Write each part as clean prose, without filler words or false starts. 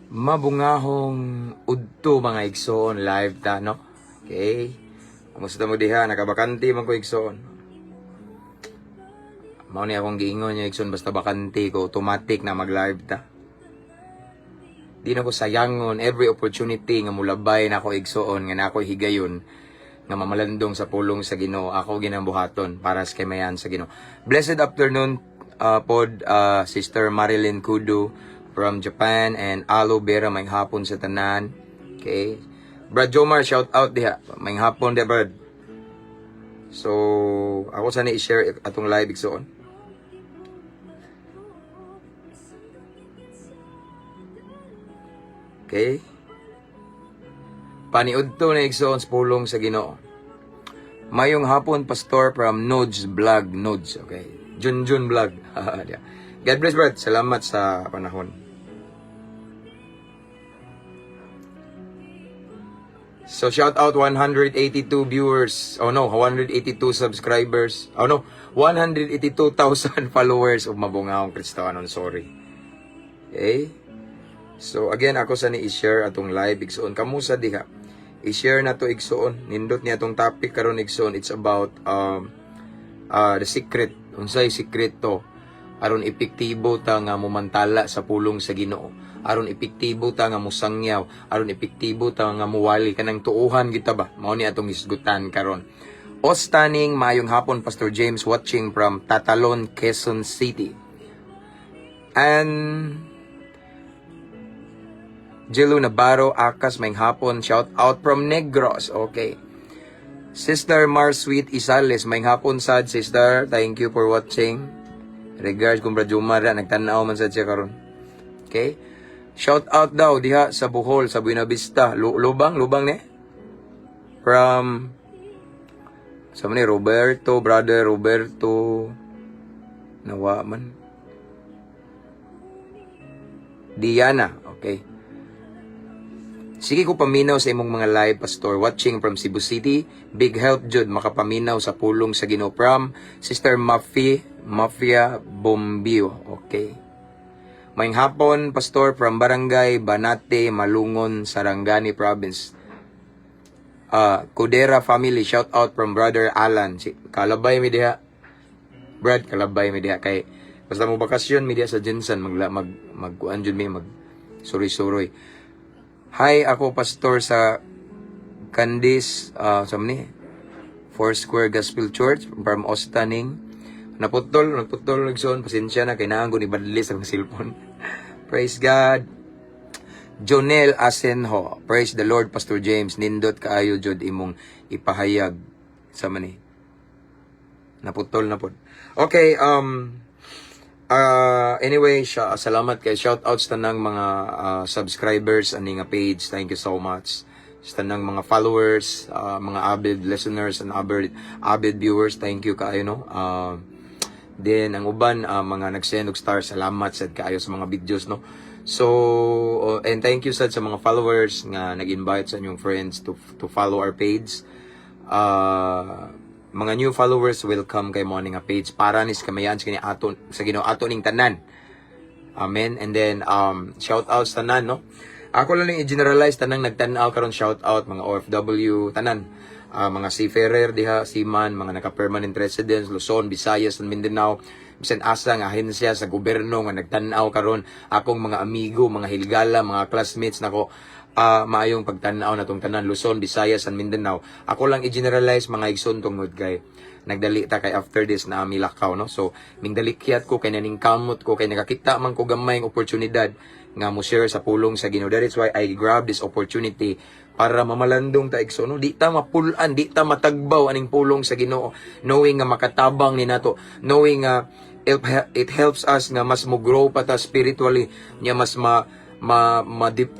Mabungahong udto mga igsoon live ta no. Okay. Kumusta mo diha? Nakabakanti man ko igsoon. Mao ni akong giingon niya igsoon basta bakanti ko automatic na mag-live ta. Di na ko sayangon every opportunity nga mulabay na ako igsoon nga nako higayon nga mamalandong sa pulong sa Ginoo. Ako ginambuhaton para sa kamayan sa Ginoo. Blessed afternoon pod Sister Marilyn Kudu from Japan and aloe vera may hapon sa tanan. Okay. Brad Jomar, shout out diha. May hapon diha, Brad. So, ako sana i-share atong live igsoon. Okay. Paniudto na igsoon sa pulong sa Ginoo. Mayong hapon, Pastor from Nodes Vlog. Nodes, okay. Junjun Vlog. God bless, Brad. Salamat sa panahon. So, shout out 182 viewers. Oh no, 182 subscribers. Oh no, 182,000 followers of Mabungahong Kristohanon. Sorry. Okay. So, again, ako sa ni i-share atong live igsoon. Kamusa diha? I-share na to igsoon. Nindot niya atong topic karon igsoon. It's about the secret. Unsay secret to? Aron epektibo ta nga mumantala sa pulong sa Ginoo. Aron epektibo ta nga musangyaw. Aron epektibo ta nga muwali kanang tuuhan kita ba? Mao ni atong isgutan karon. Ostaning mayong hapon, Pastor James watching from Tatalon, Quezon City. And Jelo Navarro, Akas, may hapon, shout out from Negros. Okay. Sister Marsweet Isales, may hapon sad, sister. Thank you for watching. Regards kung Brad Jumara, nagtanaw man sad siya karon. Okay. Shout out daw diha sa Bohol, sa Buena Vista. Lubang ne? From sa man ni Roberto, brother Roberto. Nawa man. Diana, okay. Sige ko paminaw sa imong mga live, Pastor. Watching from Cebu City. Big help, Jud. Makapaminaw sa pulong sa Ginoo from Sister Mafia Bombio. Okay. Maying hapon, Pastor, from Barangay Banate, Malungon, Sarangani Province. Kudera family. Shout out from Brother Alan. Kalabay mi diha. Brad, kalabay mi diha. Kay, basta mo bakasyon mi diha sa Jensen. Magkuan Jud mi. Suroy-suroy. Hi, ako pastor sa Candice, Foursquare Gospel Church from Ostaning. Nagputol nagson, pasensya na kay naanggo ni badlis ang cellphone. Praise God. Jonel Asenho, praise the Lord, Pastor James. Nindot kaayo jud imong ipahayag sa mani. Naputol na pod. Okay, anyway, salamat kay shoutouts tanang mga subscribers ani nga page. Thank you so much. Sa tanang mga followers, mga avid listeners and avid viewers, thank you kaayo no. Then ang uban mga nag-send og star, salamat sad kaayo sa mga videos no. So and thank you sad sa mga followers nga nag-invite sa inyong friends to follow our page. Mga new followers, welcome kay mo nga page para nis kamayan sa aton sa Ginoo ato ning tanan. Amen. And then shout outs tanan no. Ako lang i-generalize tanang nagtan-aw karon, shout out mga OFW tanan. Mga seafarer diha, seaman, mga naka-permanent residence Luzon, Visayas, and Mindanao. Bisan asa nga ahensya sa gobyerno nga nagtan-aw karon, akong mga amigo, mga hilgala, mga classmates nako. Maayong pagtanaw na tong tanan Luzon, Visayas, and Mindanao. Ako lang i-generalize mga igsoon tungod kay nagdali ta kay after this na milakaw no. So mingdalikyat ko kay naning kamot ko kay nakakita man ko gamay ng oportunidad nga mo share sa pulong sa Ginoo. That's why I grab this opportunity para mamalandong ta igsoon no. Di ta mapulan, di ta matagbaw aning pulong sa Ginoo, knowing nga makatabang ni nato, knowing it helps us nga mas mo grow pa ta spiritually, nya mas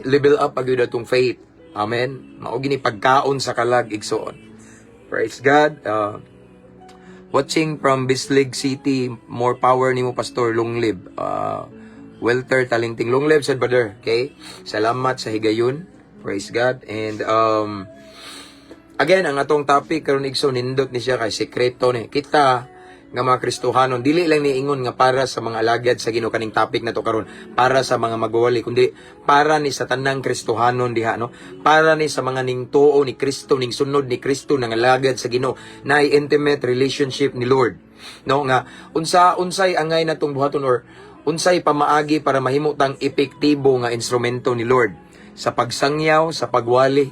level up agud atong faith. Amen. Mao gini pagkaon sa kalag igsoon. Praise God. Watching from Bislig City, more power nimo Pastor Longlib. Welter Talingting Longlib said brother. Okay? Salamat sa higayon. Praise God. And again, ang atong topic karon igsoon nindot ni siya kay sekreto ni. Kita nga mga Kristohanon, dili lang niingon nga para sa mga alagad sa Ginoo kaning topic na to karon, para sa mga magwali, kundi para ni sa tanang Kristohanon diha, no? Para ni sa mga ning tuo ni Kristo, ning sunod ni Kristo nang alagad sa Ginoo, na intimate relationship ni Lord, no? Nga unsay angay natong buhaton or unsay pamaagi para mahimo tang epektibo nga instrumento ni Lord sa pagsangyaw, sa pagwali,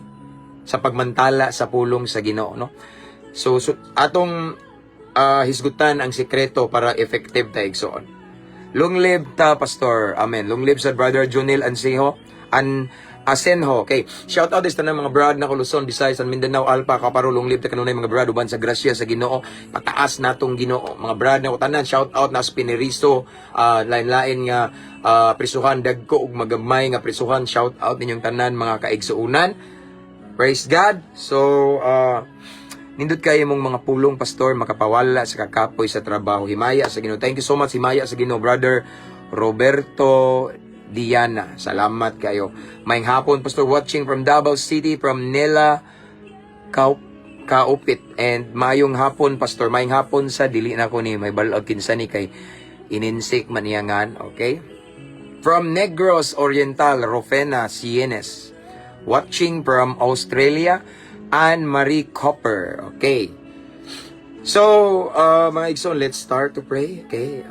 sa pagmantala sa pulong sa Ginoo, no? So atong hisgutan ang sikreto para effective ta igsoon. Long live ta, Pastor. Amen. Long live sa Brother Jonel Asenho. Okay. Shout out sa tanang mga brad na Luzon, Visayas, and Mindanao, Alpa, Kaparo. Long live ta kanunay mga brad uban sa grasya sa Ginoo. Pataas natong Ginoo. Mga brad na tanan, shout out na Spinerizo, lain-lain nga prisuhan dagko ug magamay nga prisuhan. Shout out ninyong tanan mga kaigsuunan. Praise God. So nindot kayo mong mga pulong, Pastor, makapawala sa kakapoy sa trabaho. Himaya sa Ginoo. Thank you so much, himaya sa Ginoo, Brother Roberto Diana. Salamat kayo. Maayong hapon, Pastor, watching from Davao City, from Nela Kaupit. And maayong hapon, Pastor. Maayong hapon sa dili na ko ni may balog kinsani kay ininsik maniyangan. Okay? From Negros Oriental, Rofena Sienes. Watching from Australia, Anne-Marie Copper. Okay. So, mga igsoon, let's start to pray. Okay.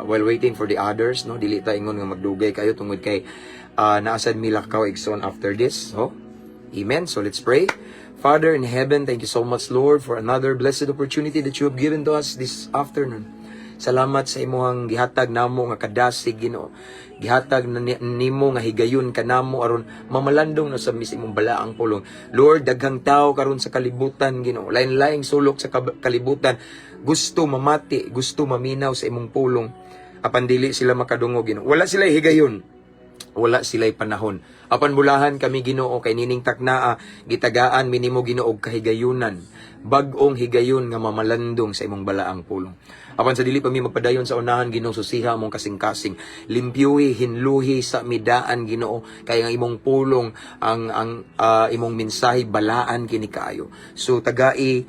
While waiting for the others, no? Dili ta ingon nga magdugay kayo tungod kay naasad milakaw igsoon after this. Oh. Amen. So, let's pray. Father in heaven, thank you so much, Lord, for another blessed opportunity that you have given to us this afternoon. Salamat sa imong gihatag namo nga kadasig, Ginoo. Gihatag na nimo nga higayon kanamo aron mamalandong na sa imong balaang pulong. Lord, daghang tao karon sa kalibutan, Ginoo. Lain-laing sulok sa kalibutan, gusto mamati, gusto maminaw sa imong pulong. Apan dili sila makadungog, Ginoo. Wala sila higayon. Wala sila'y panahon. Apan bulahan kami, Ginoo, kay nining taknaa, gitagaan minimo, Ginoo, og kahigayunan. Bag-ong higayon nga mamalandong sa imong balaang pulong. Apan sa dili pa mi magpadayon sa unahan, Ginoo, susiha mong kasing-kasing. Limpyuhi, hinluhi sa midaan, Ginoo, kay ang imong pulong, ang imong mensahe balaan kini kaayo. So tagai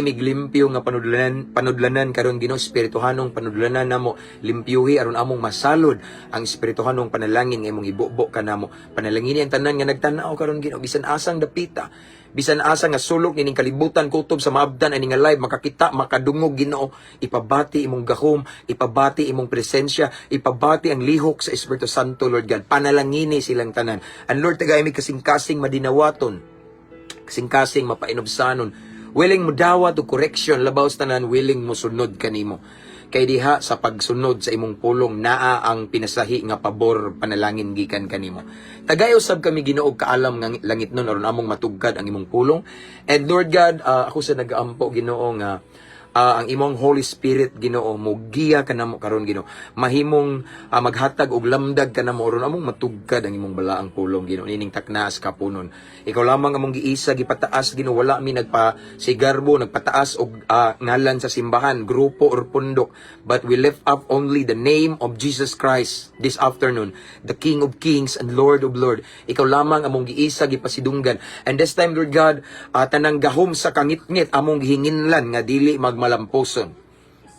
miglimpyo nga panudlanan karon, Ginoo, espirituhanong panudlanan namo, limpyuhi aron among masalod ang espirituhanong panalangin nga imong ibubo kanamo. Panalangin ang tanan nga nagtan-aw karon, Ginoo, bisan asang dapita, bisan asa nga sulok nining kalibutan kutob sa maabdan ani nga live makakita, makadungog, Ginoo, ipabati imong gahom, ipabati imong presensya, ipabati ang lihok sa Espiritu Santo, Lord God. Panalangini silang tanan. And Lord, tagay mi kasing-kasing madinawaton, kasing-kasing mapainobsanon, willing mo dawat o correction, labaw sa tanan, willing mo sunod kanimo. Kay diha sa pagsunod sa imong pulong naa ang pinasahi nga pabor panalangin gikan kanimo. Tagay usab kami, Ginoo, kaalam nga langit nun aron among matugkad ang imong pulong. And Lord God, ako sa nagaampo, Ginoo, nga ang imong Holy Spirit, Ginoo, mugiya kanamo karon, Ginoo. Mahimong maghatag og lamdag kanamo aron among matugkad ang imong balaang pulong, Ginoo, nining taknaas kapunon. Ikaw lamang among giisa, gipataas, Ginoo, wala mi nagpasigarbo, nagpataas og ngalan sa simbahan, grupo or pundok, but we lift up only the name of Jesus Christ this afternoon, the King of Kings and Lord of Lords. Ikaw lamang among giisa, gipasidunggan. And this time, Lord God, tanang gahom sa kangitngit among gihinginlan nga dili magmalamposon,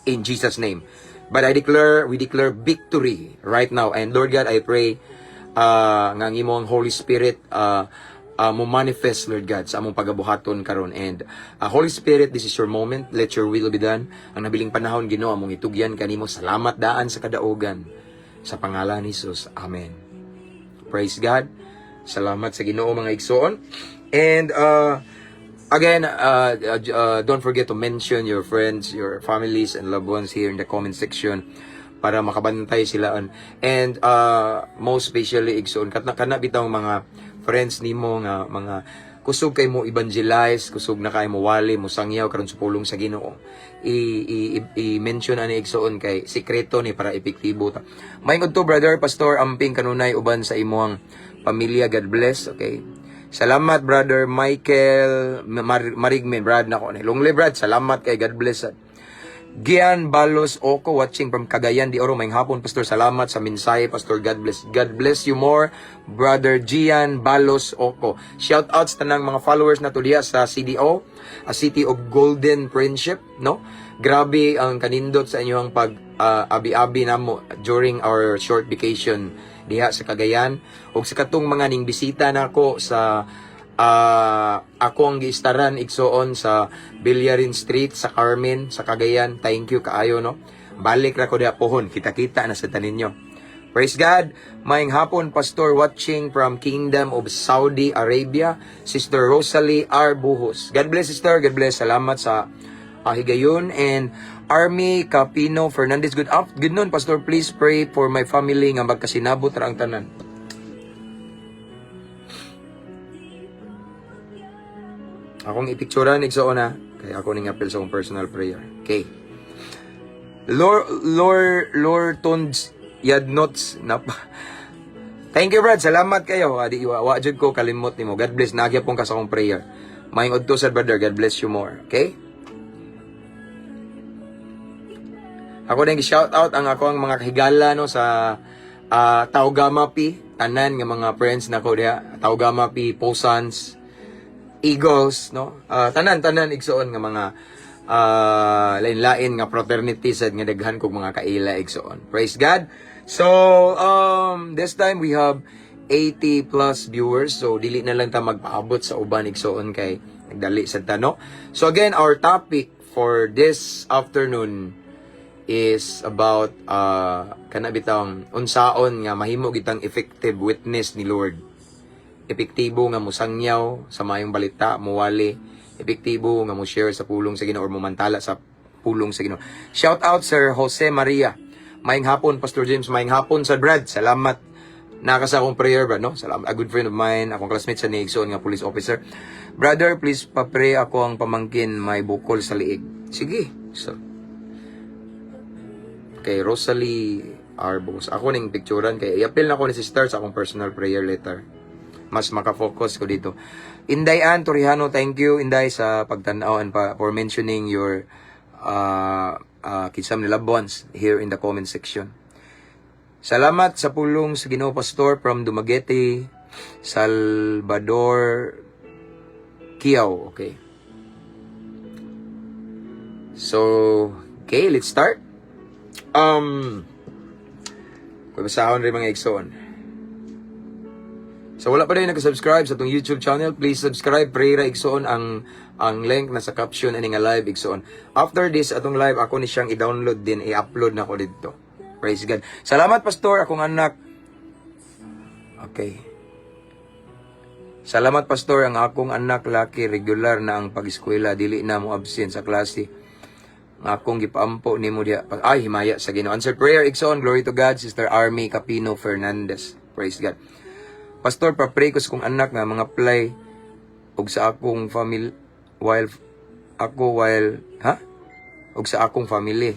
in Jesus' name. But we declare victory right now. And Lord God, I pray nga ang imong Holy Spirit mo manifest, Lord God, sa among pagabuhaton karon. And Holy Spirit, this is your moment. Let your will be done. Ang nabiling panahon, Ginoo, among itugyan kanimo. Salamat daan sa kadaugan. Sa pangalan ni Jesus. Amen. Praise God. Salamat sa Ginoo, mga igsoon. And again, don't forget to mention your friends, your families, and loved ones here in the comment section para makabantay sila. And most especially, igsoon, kana bitaw mga friends nimo nga mga kusog kay mo evangelize, kusog na kay mo wali, mo sangyaw karon sa pulong sa Ginoo. I-mention ani igsoon kay sikreto ni para epektibo ta. Maingod to, Brother Pastor Amping kanunay uban sa imong pamilya. God bless. Okay. Salamat, Brother Michael Marigmen, Brad, nako. Long live, Brad. Salamat kay God bless. Gian Balos Oko watching from Cagayan de Oro. Mayong hapon, Pastor. Salamat sa mensahe, Pastor. God bless. God bless you more, Brother Gian Balos Oko. Shout out sa tanang mga followers na to diya sa CDO, a City of Golden Friendship, no? Grabe ang kanindot sa inyong pag abi-abi namo during our short vacation diha sa Cagayan. Ug sa katong mga ning bisita nako sa ako ang giistaran igsoon sa Villarin Street sa Carmen sa Cagayan. Thank you kaayo, no. Balik ra ko diha pohon, kita-kita na sa taninyo. Praise God. Maayong hapon, Pastor, watching from Kingdom of Saudi Arabia, Sister Rosalie R. Buhos. God bless, Sister. God bless. Salamat sa higayon. And Army Capino Fernandez, good noon, Pastor. Please pray for my family nga magkasinabot ra ang tanan. Akong ipicturean igsoon na kay ako ning apel sa akong personal prayer. Okay. Lord Tons Yadnots na Thank you, Brad. Salamat kayo. Adi wa jud ko kalimot nimo. God bless. Nagya pong ka sa akong prayer. Maayong udto sa brother. God bless you more. Okay? Ako din shout out ang ako ang mga kahigala no sa Taugamapi, tanan nga mga friends nako diha. Taugamapi, Posans, Eagles, no? Tanan igsoon nga mga lain-lain nga fraternity sad nga daghan kog mga kaila igsoon. Praise God. So, this time we have 80 plus viewers. So, dili na lang ta magpaabot sa uban igsoon kay nagdali sad ta, no? So again, our topic for this afternoon is about kana bitang unsaon nga mahimo gitang effective witness ni Lord. Epektibo nga musangyaw sa mayong balita, muwali, epektibo nga mo share sa pulong sa Ginoo or mumantala sa pulong sa Ginoo. Shout out Sir Jose Maria. Mayong hapon Pastor James, mayong hapon sa Brad. Salamat nakasa akong prayer, Brad, no? Salamat, a good friend of mine, akong classmate sa Nixon nga police officer. Brother, please pa-pray ako ang pamangkin may bukol sa liig. Sige. So, kay Rosalie Arbos. Ako ning picturean kay i-appeal na ko ni sister sa akong personal prayer letter. Mas makafocus ko dito. Inday Ann Torrijano, thank you Inday sa pagtanaw and for mentioning your kisam ni loved ones here in the comment section. Salamat sa pulong sa Ginoo Pastor from Dumaguete, Salvador, Kiao. Okay. So, okay, let's start. Kung basahon rin mga igsoon. So wala pa rin nag-subscribe sa itong YouTube channel, please subscribe. Pray ra igsoon ang link na sa caption ani nga live igsoon. After this atong live ako ni siyang i-download din, i-upload na ko dito. Praise God. Salamat Pastor, akong anak. Okay. Salamat Pastor, ang akong anak laki regular na ang pag-eskwela, dili na mo absent sa klase. Ang akong gipaampo nimo diha. Ay himaya sa Ginoo. Answer prayer igsoon. Glory to God. Sister Army Capino Fernandez. Praise God. Pastor, pa-pray ko sa kong anak nga mga apply og sa akong family while og sa akong family.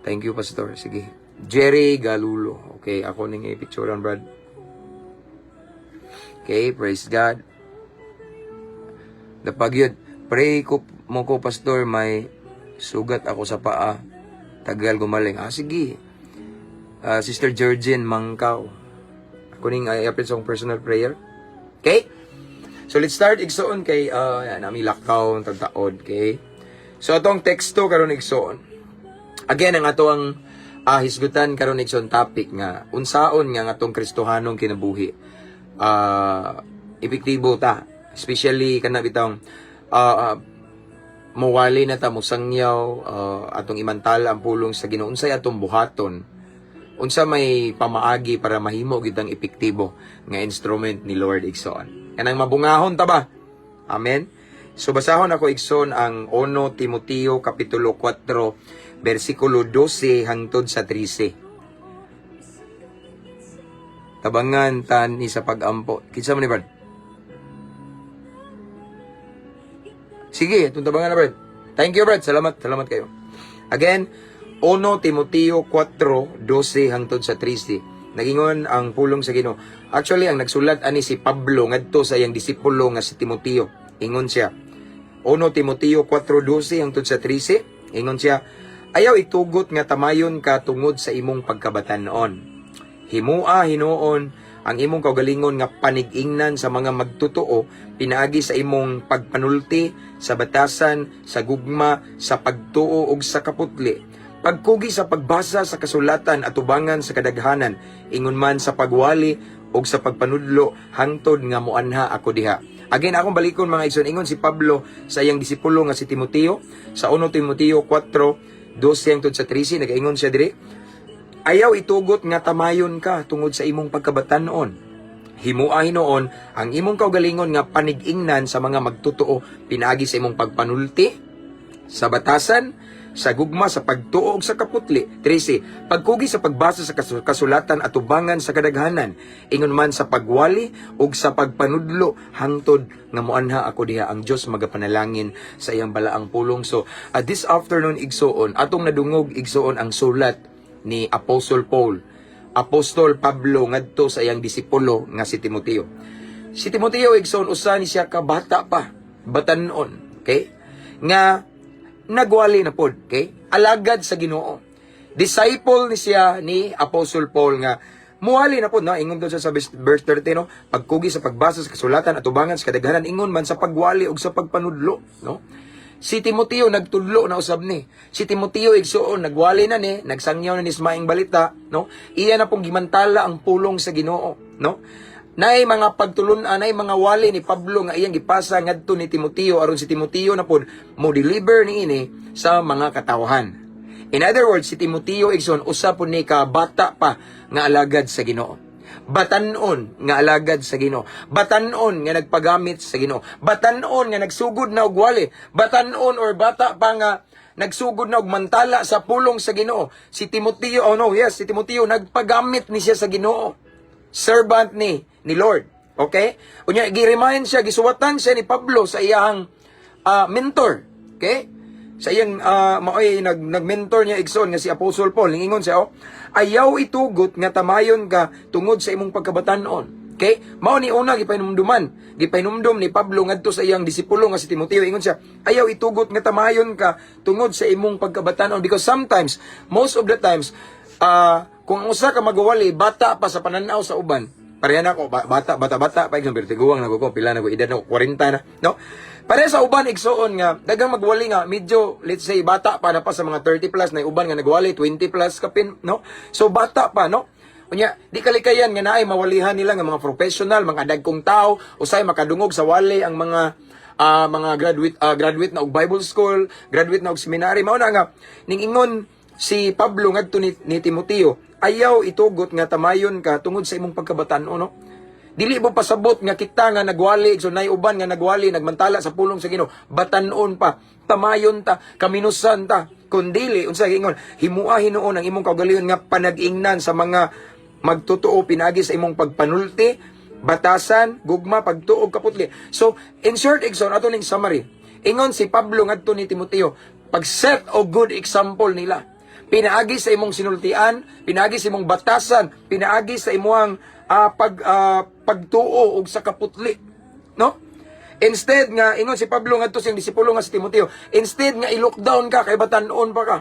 Thank you, Pastor. Sige. Jerry Galulo. Okay, ako ning i-picturean, Brad. Okay, praise God. Dapagyud, pray ko mo ko, Pastor, may sugat ako sa paa. Tagal gumaling. Sige. Sister Georgine Mangkaw. Ako ning i-appeal sa personal prayer. Okay? So let's start igsoon kay nami lakaw tagtaod, okay? So atong teksto karon igsoon. Again ang ato ang hisgutan karon igsoon topic nga unsaon nga atong Kristohanong kinabuhi. Epektibo ta, especially kana bitang mawali na ta musangyaw atong imantala ang pulong sa Ginoo. Unsay atong buhaton? Unsa may pamaagi para mahimo gitang epektibo nga instrument ni Lord igsoon. Kanang mabungahon ta ba? Amen. So basahon ako igsoon ang 1 Timoteo kapitulo 4 bersikulo 12 hangtod sa 13. Tabangan tan ni sa pagampo. Kinsa man ni Brad? Sige, itong tabangan na Brad. Thank you Brad. Salamat kayo. Again, 1 Timoteo 4:12 hangtod sa 13. Nagingon ang pulong sa Ginoo. Actually, ang nagsulat ani si Pablo ngadto sa iyang disipulo nga si Timoteo. Ingon siya. 1 Timoteo 4:12 hangtod sa 13. Ingon siya, Ayaw itugot nga tamayon ka tungod sa imong pagkabatan-on. Himua hinuon ang imong kaugalingon nga panig-ingnan sa mga magtotoo pinaagi sa imong pagpanulti sa batasan, sa gugma, sa pagtuo ug sa kaputli. Pagkugi sa pagbasa sa kasulatan at tubangan sa kadaghanan, ingon man sa pagwali ug sa pagpanudlo hangtod nga muanha ako diha. Again, akong balikon mga igsoon, ingon si Pablo sa iyang disipulo nga si Timoteo sa 1 Timoteo 4:12-13, nagaingon siya diri, ayaw itugot nga tamayon ka tungod sa imong pagkabatan-on. Himua hinuon ang imong kaugalingon nga panig-ingnan sa mga magtotoo pinaagi sa imong pagpanulti sa batasan, sa gugma, sa pagtuo ug sa kaputli. 13. Pagkugi sa pagbasa sa kasulatan at tubangan sa kadaghanan, ingon man sa pagwali ug sa pagpanudlo hangtod nga muanha ako diha. Ang Dios magapanalangin sa iyang balaang pulong. So, this afternoon igsoon, atong nadungog igsoon ang sulat ni Apostle Paul, Apostol Pablo ngadto sa iyang disipulo nga si Timoteo. Si Timoteo igsoon usa ni siya ka bata pa, batan-on, okay? Nga nagwali na pod, okay? Alagad sa Ginoo. Disciple ni siya ni Apostle Paul nga muwali na pod, no? Ingon doon sa verse 30, no? Pagkugi sa pagbasa sa kasulatan at tubangan sa kadaghanan, ingon man sa pagwali ug sa pagpanudlo, no? Si Timoteo nagtudlo na usab ni. Si Timoteo igsuon nagwali na ni, nagsangyaw na ni sa maing balita, no? Iya na pong gimantala ang pulong sa Ginoo, no? Nay mga pagtulunan, nay mga wali ni Pablo nga iyang gipasa ngadto ni Timoteo aron si Timoteo na pod mo deliver niini sa mga katawhan. In other words, si Timoteo igsoon usa pod ni ka bata pa nga alagad sa Ginoo. Batan-on nga alagad sa Ginoo. Batan-on nga nagpagamit sa Ginoo. Batan-on nga nagsugod na og wali. Batan-on or bata pa nga nagsugod na og mantala sa pulong sa Ginoo. Si Timoteo, si Timoteo nagpagamit ni siya sa Ginoo. Servant ni Lord. Okay? Unya gi-remind siya, gisuwatan siya ni Pablo sa iyang mentor. Okay? Sa iyang nag-mentor niya igsoon nga si Apostle Paul. Ningingon siya, ayaw itugot nga tamayon ka tungod sa imong pagkabatan-on. Okay? Mao ni una gipainumduman. Gipainumdum ni Pablo ngadto sa iyang disipulo nga si Timoteo. Ingon siya, ayaw itugot nga tamayon ka tungod sa imong pagkabatan-on, because sometimes, most of the times, kung usa ka magwali, bata pa sa pananaw sa uban. Pareha na ako, bata pa, example, tiguang na ko, pila na ko, edad na ko, 40 na, no? Pareha sa uban, igsoon nga, dagang magwali nga, medyo, let's say, bata pa na pa sa mga 30 plus, na uban nga nagwali, 20 plus kapin, no? So, bata pa, no? Kunya, di kalikayan nga naay mawalihan nila nga mga professional, mga dagkong tao, usay makadungog sa wali ang mga graduate na og Bible school, graduate na og seminary. Mao na nga ningingon si Pablo ngadto ni Timoteo, ayaw itugot nga tamayon ka tungod sa imong pagkabatan-on, no? Dili mo pasabot nga kita nga nagwali, so nay uban nga nagwali, nagmantala sa pulong sa Ginoo, batan-on pa, tamayon ta, kaminusan ta, kundili unsa ingon, himua hinuon ang imong kaugalingon nga panag-ingnan sa mga magtotoo pinagi sa imong pagpanulti, batasan, gugma, pagtuog, kaputli. So, in short, ato ning summary, ingon si Pablo ngadto ni Timoteo, pag-set o good example nila. Pinaagi sa imong sinultian, pinaagi sa imong batasan, pinaagi sa imong pagtuo ug sa kaputli, no? Instead nga ingon si Pablo ngadto sa disipulo nga si Timoteo, instead nga i-lockdown ka kay batan-on pa ka.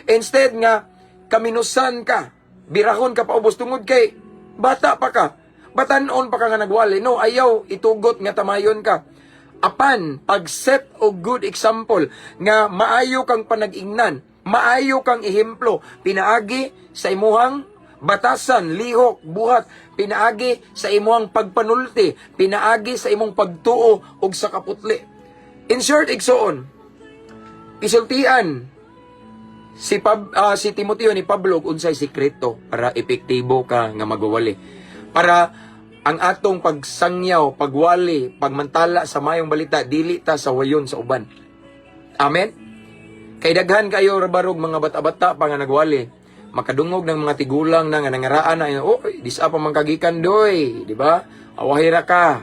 Instead nga kaminusan ka, birahon ka pa ubos tungod kay bata pa ka. Batan-on pa ka nga nagwali. No, ayaw itugot nga tamayon ka. Apan pag-set og good example nga maayo kang panag-ingnan, maayo kang ehemplo, pinaagi sa imuhang batasan, lihok, buhat, pinaagi sa imuhang pagpanulti, pinaagi sa imong pagtuo ug sa kaputli. In short, igsoon, isultian si Timoteo ni Pablo unsay sikreto para epektibo ka nga magwali. Para ang atong pagsangyaw, pagwali, pagmantala sa mayong balita, dili ta sa wayon sa uban. Amen? Kay daghan kayo rabarog mga bata-bata pa nga nagwali, makadungog ng mga tigulang na nga nangaraan na, disa pa man kagikan doy, di ba? Awahira ka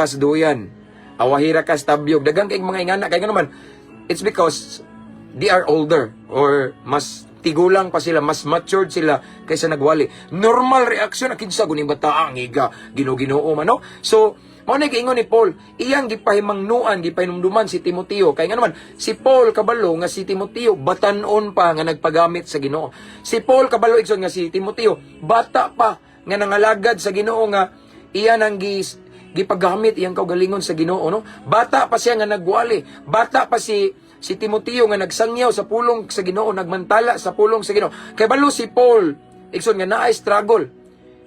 sa duyan, awahira ka sa tabyog, daghan kay mga ingana, kay naman, it's because they are older, or mas tigulang pa sila, mas matured sila kaysa nagwali. Normal reaksyon na kinsa guning bata ang iga, Ginoo man, no? So, Mao na giingon ni Paul, iyang gipahimangnuan, gipahinumduman si Timoteo. Kay nga naman, si Paul kabalo nga si Timoteo batan-on pa nga nagpagamit sa Ginoo. Si Paul kabalo igsoon nga si Timoteo bata pa nga nangalagad sa Ginoo nga iya nang gipagamit iyang kaugalingon sa Ginoo, no? Bata pa siya nga nagwali. Bata pa si Timoteo nga nagsangyaw sa pulong sa Ginoo, nagmantala sa pulong sa Ginoo. Kay balo si Paul igsoon nga naay struggle.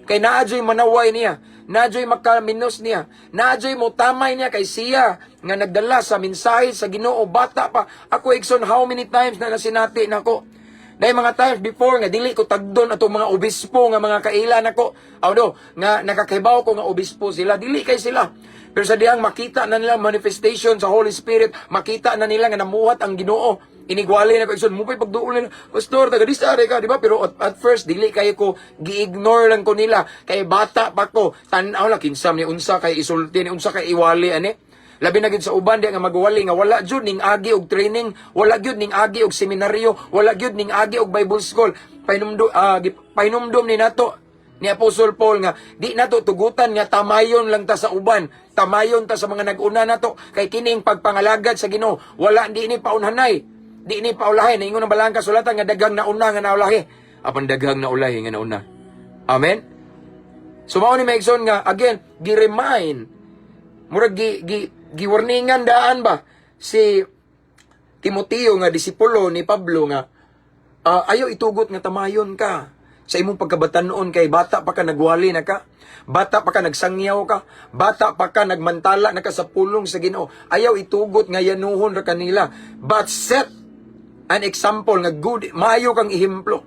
Kay naadyoy manaway niya, naadyoy makaminos niya, naadyoy mo tamay niya kay siya nga nagdala sa mensahe sa Ginoo bata pa. Ako igsoon how many times na nasinati nako. Dahil mga times before nga dili ko tagdon ato mga obispo nga mga kaila nako. Awdo nga nakakahibaw ko nga obispo sila, dili kay sila. Pero sa diyang makita na nila manifestation sa Holy Spirit, makita na nila nga namuhat ang Ginoo. Inigwali na ko igsoon mo pay pagduol nila, pastor taga disare ka, di ba? Pero at first dili kay ko gi-ignore lang ko nila kay bata pa ko. Tan-aw lang kinsam ni unsa kay isulti ni unsa kay iwali ani. Labi na gid sa uban di nga magwali nga wala jud ning agi og training, wala gyud ning agi og seminaryo, wala gyud ning agi og Bible school. Pahinumdom ni nato ni Apostle Paul nga di nato tugutan nga tamayon lang ta sa uban, tamayon ta sa mga nag-una nato kay kining pagpangalagad sa Ginoo wala di ni paunhanay. Di ni paulahin. Ingon ang balang kasulatan nga dagang nauna nga naulahi. Apan dagang naulahi nga nauna. Amen? So, mao ni Maigson nga, again, gi-remind, murag gi-warningan daan ba, si Timoteo nga, disipulo ni Pablo nga, ayaw itugot nga tamayon ka. Sa imong pagkabatanon kay bata pa ka nagwali na ka. Bata pa ka nagsangyaw ka. Bata pa ka nagmantala na ka sa pulong sa Ginoo. Ayaw itugot nga yanuhon ra kanila. But set an example nga good, maayo kang ihemplo.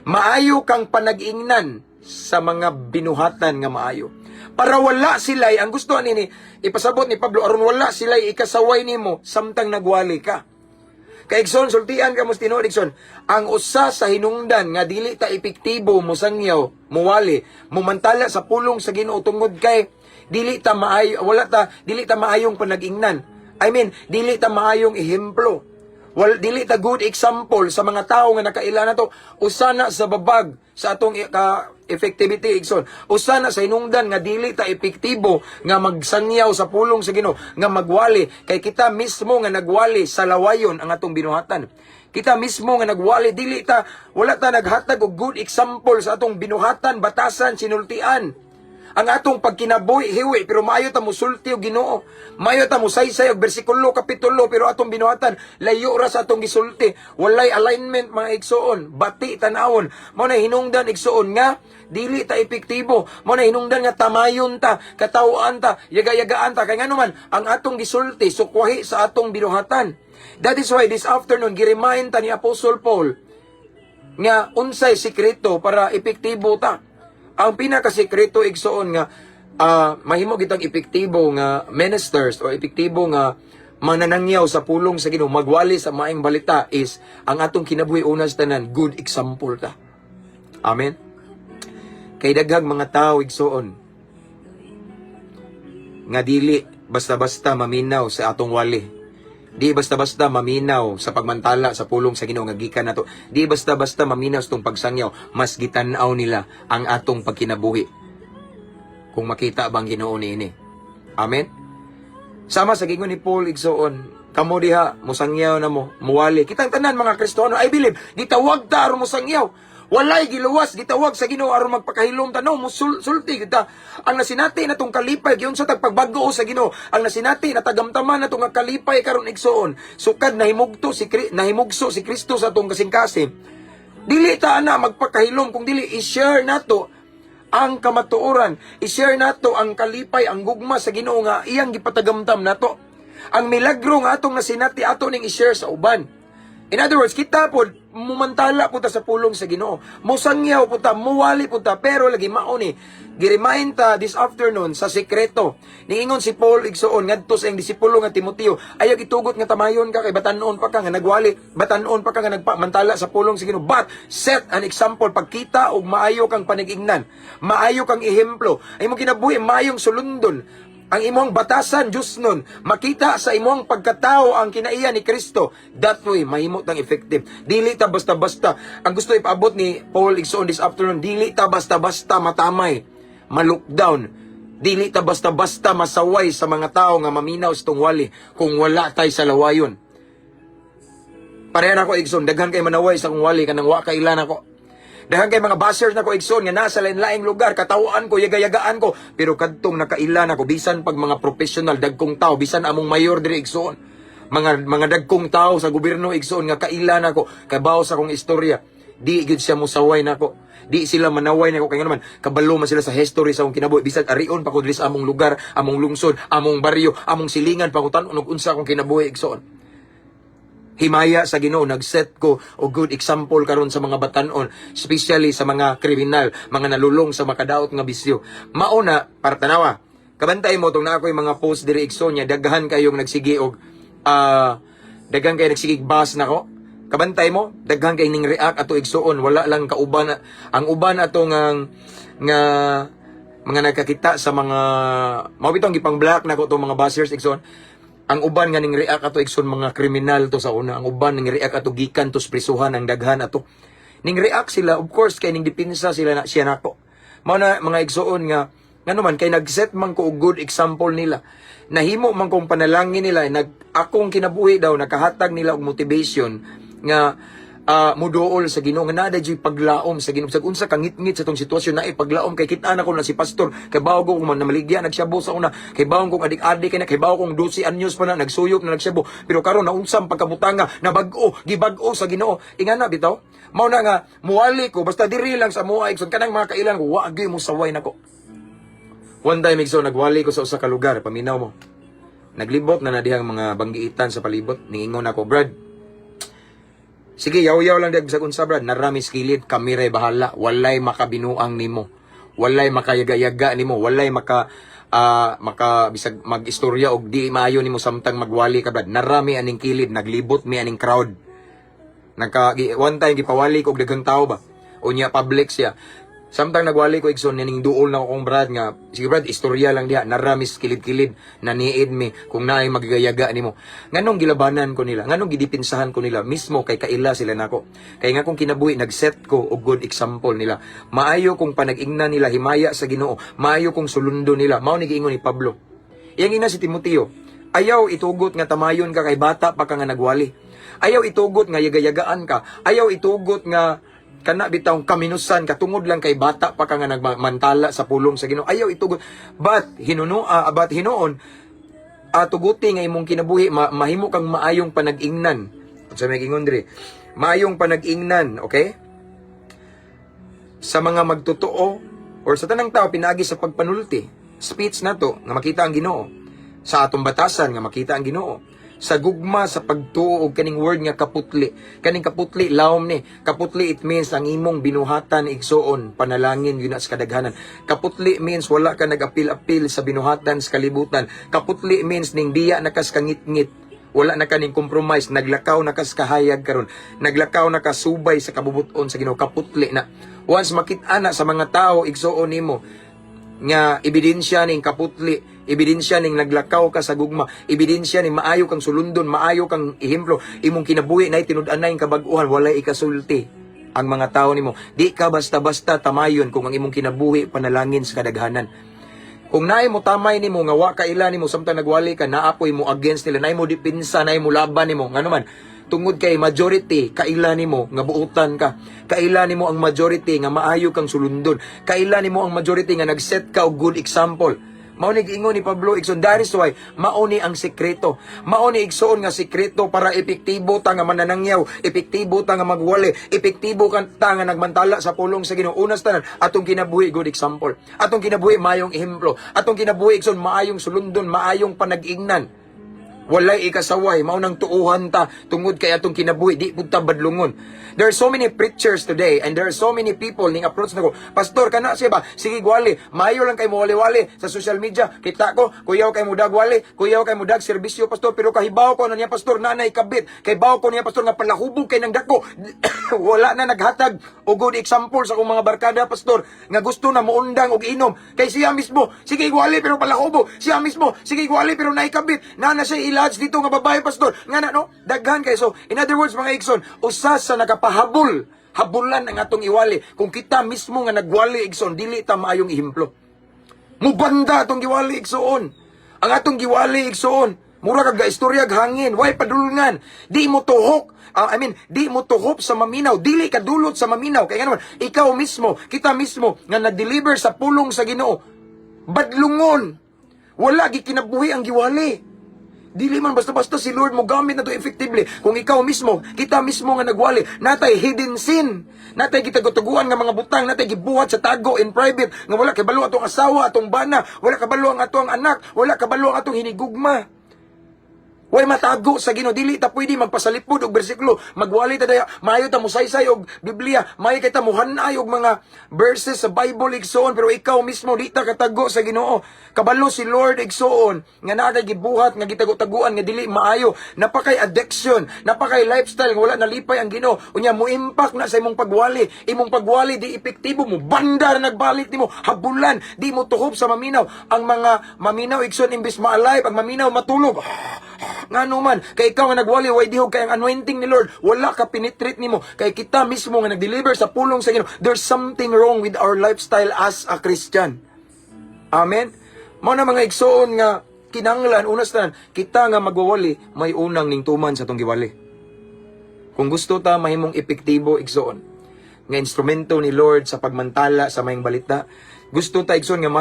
Maayo kang panag-ingnan sa mga binuhatan nga maayo. Para wala sila'y, ang gusto nini, ipasabot ni Pablo, aron wala sila'y ikasaway nimo, samtang nagwali ka. Kay Igsoon, sultian ka mo tinuod Igsoon, ang usa sa hinungdan nga dili ta epektibo mo sangyaw, muwali, mumantala sa pulong sa Ginoo tungod kay dili ta maayo, dili ta maayong panag-ingnan. I mean, dili ta maayong ehemplo. Dili ta good example sa mga tao nga nakaila na to. Usana sa babag sa atong effectivity Igsoon. Usana sa hinungdan nga dili ta epektibo nga magsangyaw sa pulong sa Ginoo, nga magwali kay kita mismo nga nagwali sa lawayon ang atong binuhatan. Kita mismo nga nagwali, wala ta naghatag og good example sa atong binuhatan, batasan, sinultian. Ang atong pagkinabuhi, hiwi, pero maayo ta mo sulti o Ginoo. Maayo ta mo saysay og bersikulo, kapitulo, pero atong binuhatan, layo ra sa atong gisulti. Walay alignment mga igsoon, bati tanawon. Mao na hinungdan igsoon nga, dili ta epektibo. Mao na hinungdan nga tamayon ta, katawaan ta, yaga-yagaan ta. Kaya nga naman, ang atong gisulti, sukwahi sa atong binuhatan. That is why this afternoon, giremind ta ni Apostle Paul, nga unsay sikreto para epektibo ta. Ang pinakasekreto igsoon nga mahimo gitang epektibo nga ministers o epektibo nga mananangyaw sa pulong sa Ginoo, magwali sa maayong balita is ang atong kinabuhi unas tanan good example ta. Amen. Kay daghang mga tawo igsoon nga dili basta-basta maminaw sa atong wali. Di basta-basta maminaw sa pagmantala sa pulong sa Ginoo nga gikan nato. Di basta-basta maminaw sa tong pagsangyaw, mas gitan-aw nila ang atong pagkinabuhi. Kung makita bang Ginoo niini. Amen. Sama sa gingon ni Paul igsoon, kamo diha musangyaw na mo, muwali. Kitang tanan mga Kristiyano, I believe, gitawag ta aron musangyaw. Walay giluwas gitawag sa Ginoo aron magpakahilom tanaw sulti kita. Ang nasinati natong kalipay giun sa tagpagbago sa Ginoo. Ang nasinati natagamtaman natong kalipay karon igsoon. Sukad nahimugso si Kristo sa atong kasing-kasing. Dili ta ana magpakahilom kung dili i-share nato ang kamatuoran, i-share nato ang kalipay, ang gugma sa Ginoo nga iyang gipatagamtam nato. Ang milagro nga atong nasinati ato ning i-share sa uban. In other words, kita po, mumantala po ta sa pulong sa Ginoo. Musangyaw po ta, muwali po ta, pero lagi mauni. Giremind ta this afternoon sa sekreto. Niingon si Paul igsoon, ngadto sa iyang disipulo nga Timoteo, ayaw itugot nga tamayon ka, kay batanon pa ka nga nagwali, batanon pa ka nga nagpamantala sa pulong sa Ginoo. But, set an example, pagkita og maayo kang panigignan, maayo kang ehemplo, ay mo kinabuhi, maayong sulundon, ang imong batasan, Diyos nun, makita sa imong pagkatao ang kinaiya ni Kristo. That way, mahimot ang effective. Dili ta basta-basta. Ang gusto ipaabot ni Paul igsoon this afternoon, dili ta basta-basta matamay, ma-lockdown. Dili ta basta-basta masaway sa mga tao nga maminaw sa tong wali kung wala tay sa lawayon. Pareha na ko igsoon, daghan kay manaway sa kong wali kanang wa kailan ako. Daghan kay mga bashers na ko igsoon nga nasa lain-laing lugar, katawaan ko, yaga-yagaan ko, pero kadtong nakailan ako bisan pag mga professional dagkong tao, bisan among mayor diri igsoon. Mga dagkong tao sa gobyerno igsoon nga kailan ako, kabaw sa akong istorya. Di gid siya musaway nako. Di sila manaway nako kay naman kabalo man sila sa history sa akong kinabuhi bisan arion pa ko diri sa among lugar, among lungsod, among baryo, among silingan pa ko tan-on og unsa akong kinabuhi igsoon. Himaya sa Ginoo, nag-set ko o good example karon sa mga batanon, especially sa mga kriminal, mga nalulong sa makadaot nga bisyo. Mauna, para tanawa, kabantay mo tong na ako yung mga post diri igsoon niya, daghan kayong nagsigi og daghan kay nagsigig bas nako. Kabantay mo, daghan kay ning react ato igsoon, wala lang kauban ang uban ato nga mga nakakita sa mga mabitong gipang black nako to mga bashers igsoon. Ang uban nga ning react ato igsoon mga kriminal to sa una, ang uban ning react ato gikan to prisuhan ang daghan ato. Ning react sila, of course kay ning depensa sila na siya nako. Mao na mga igsoon nga ngano man kay nag-set man ko og good example nila. Nahimo man kong panalangin nila, akong kinabuhi daw nakahatag nila og motivation nga muduol sa Ginoo nga nada jud paglaom sa Ginoo sa unsa ka ngit-ngit sa tong sitwasyon na paglaom kay kita na ko na si pastor kay bawo ko man namaligya nagsyabo sa una kay bawo kong adik-adik kay na kay bawo kong 12 anyos pa na nagsuyop na nagsyabo pero karon naunsam pagkabutanga na bag-o gibag-o sa Ginoo ingana bitaw mao na nga muwali ko basta diri lang sa mua igsoon kanang mga kailan ko wa gyud mo saway nako. One time igsoon nagwali ko sa usa ka lugar paminaw mo naglibot na dihang mga banggiitan sa palibot ningon ako Brad. Sige, yaw-yaw lang dag bisag unsa brad, narami skilid, kamiray bahala, walay makabinuang nimo. Walay makayaga-yaga nimo, walay maka bisag mag-istorya og di maayo nimo samtang magwali ka brad. Narami aning kilid, naglibot mi aning crowd. One time gipawali ko og daghang tao ba. Unya public siya. Samtang nagwali ko igsoon ning duol na akong brad nga sige brad istorya lang diha naramis kilid-kilid naniid mi kung naay magayaga nimo nganong gilabanan ko nila nganong gidipinsahan ko nila mismo kay kaila sila nako kay nga kung kinabuhi nagset ko og good example nila maayo kung panag-ingnan nila himaya sa Ginoo maayo kung sulundo nila mao ni giingon ni Pablo iyang ina si Timoteo ayaw itugot nga tamayon ka kay bata pa ka nga nagwali ayaw itugot nga yaga-yagaan ka ayaw itugot nga kana bitawng kaminusan katungod lang kay bata pa ka nga nagmantala sa pulong sa Ginoo ayaw itugot but hinoon tuguti nga imong kinabuhi mahimo kang maayong panag-ingnan unsa may gingon diri maayong panag-ingnan okay sa mga magtotoo or sa tanang tao pinaagi sa pagpanulti speech nato nga makita ang Ginoo sa atong batasan nga makita ang Ginoo sa gugma sa pagtuo og kaning word nga kaputli. Kaning kaputli lawom ni. Kaputli it means ang imong binuhatan igsoon panalangin yun sa kadaghanan. Kaputli means wala ka nag-apil-apil sa binuhatan sa kalibutan. Kaputli means ning diya nakas kangit-ngit. Wala na kaning compromise, naglakaw na kas kahayag karon. Naglakaw na kasubay sa kabubuton sa Ginoo kaputli na. Once makita na sa mga tao igsoon nimo nga ebidensya ning kaputli, ebidensya ning naglakaw ka sa gugma, ebidensya ning maayo kang sulundon, maayo kang ehemplo, imong kinabuhi nay tinud-an nay kabag-uhan, walay ikasulti ang mga tao nimo. Di ka basta-basta tamayon kung ang imong kinabuhi panalangin sa kadaghanan. Kung naay mo tamay nimo nga wa kaila nimo samtang nagwali ka naapoy mo against nila, naay mo dipinsa, naay mo laban nimo, ngano man tungod kay majority kaila nimo nga buutan ka kaila nimo ang majority nga maayo kang sulundon kaila nimo ang majority nga nagset ka og good example mao ni giingon ni Pablo igsoon that is why mao ni ang sekreto mao ni igsoon nga sekreto para epektibo ta nga mananangyaw epektibo ta nga magwali epektibo ka ta nga nagmantala sa pulong sa Ginoo unas tanan atong kinabuhi good example atong kinabuhi maayong ehemplo atong kinabuhi igsoon maayong sulundon maayong panag-ingnan walay ikasaway, maunang tuuhan ta, tungod kay atong kinabuhi, di punta badlungon. There are so many preachers today, and there are so many people ning approach na ko, Pastor, kana siya ba? Sige, gwali, maayo lang kay mo wali-wali sa social media. Kita ko, kuyaw kay mo dagwali, kuyaw kay mo dag serbisyo, Pastor, pero kahibaw ko na niya, Pastor, nanay kabit, kay baw ko niya, Pastor, nga palahubog kay nang dako. Wala na naghatag o good example sa akong mga barkada, Pastor, nga gusto na muundang og inom. Kay siya mismo, sige, gwali, pero palahubog. Siya mismo, sige, gwali, pero naikabit. Nana siya ilodge dito nga babae, Pastor. Nga na, no? Daghan kay. So, in other words, mga igsoon, usas sa nakapahabol, habulan ang atong iwali. Kung kita mismo nga nagwali, igsoon, dili ta maayong ihemplo. Mubanda atong giwali igsoon. Ang atong giwali igsoon, mura kag istorya hangin, way padulungan. Di mo tuhok. Di mo tuhop sa maminaw, dili ka dulot sa maminaw. Kaya naman, ikaw mismo, kita mismo nga nag-deliver sa pulong sa Ginoo. Badlungon. Wala gikinabuhi ang giwali. Dili man basta-basta si Lord mo gamit na to effectively. Kung ikaw mismo, kita mismo nga nagwali, natay hidden sin, natay gitagutuguan nga mga butang, natay gibuhat sa tago in private, nga wala kabalo atong asawa, atong bana, wala kabalo ang atong anak, wala kabalo ang atong hinigugma. Way matago sa Ginoo, dili ta pwede magpasalipod og bersikulo, magwali ta daya, maayo ta mosaysay og Biblia, maayo kay ta mohanay og mga verses sa Bible igsoon, pero ikaw mismo di ta katago sa Ginoo. Kabalo si Lord igsoon nga naa gibuhat nga gitago-taguan nga dili maayo, napakay addiction, napakay lifestyle nga wala nalipay ang Ginoo. Unya mo impact na sa imong pagwali, di epektibo mo, banda na nagbalik nimo, habulan, di mo tuhop sa maminaw. Ang mga maminaw igsoon imbis ma-alive, ang maminaw matulog. Nga naman, kay ikaw nga nagwali, way dihog kay ang anointing ni Lord, wala ka pinitreat nimo, kay kita mismo nga nag-deliver sa pulong sa Ginoo. There's something wrong with our lifestyle as a Christian. Amen? Mao na mga igsoon nga kinanglan, unas tanan, kita nga magwawali, may unang ningtuman sa tong giwali. Kung gusto ta mahimong epektibo igsoon, nga instrumento ni Lord sa pagmantala sa mayong balita, gusto ta igsoon nga